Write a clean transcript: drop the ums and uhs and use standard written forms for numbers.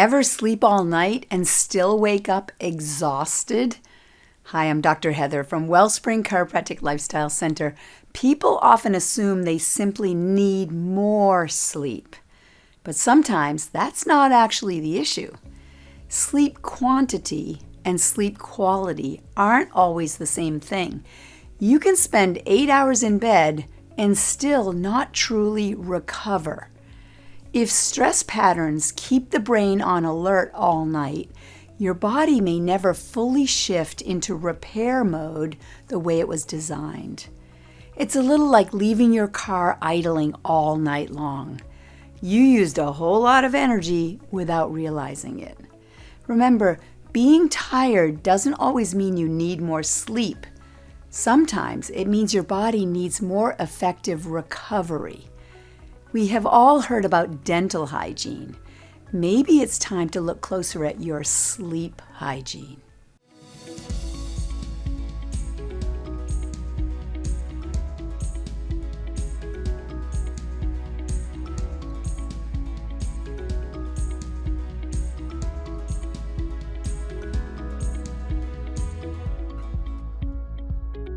Ever sleep all night and still wake up exhausted? Hi, I'm Dr. Heather from Wellspring Chiropractic Lifestyle Center. People often assume they simply need more sleep, but sometimes that's not actually the issue. Sleep quantity and sleep quality aren't always the same thing. You can spend 8 hours in bed and still not truly recover. If stress patterns keep the brain on alert all night, your body may never fully shift into repair mode the way it was designed. It's a little like leaving your car idling all night long. You used a whole lot of energy without realizing it. Remember, being tired doesn't always mean you need more sleep. Sometimes it means your body needs more effective recovery. We have all heard about dental hygiene. Maybe it's time to look closer at your sleep hygiene.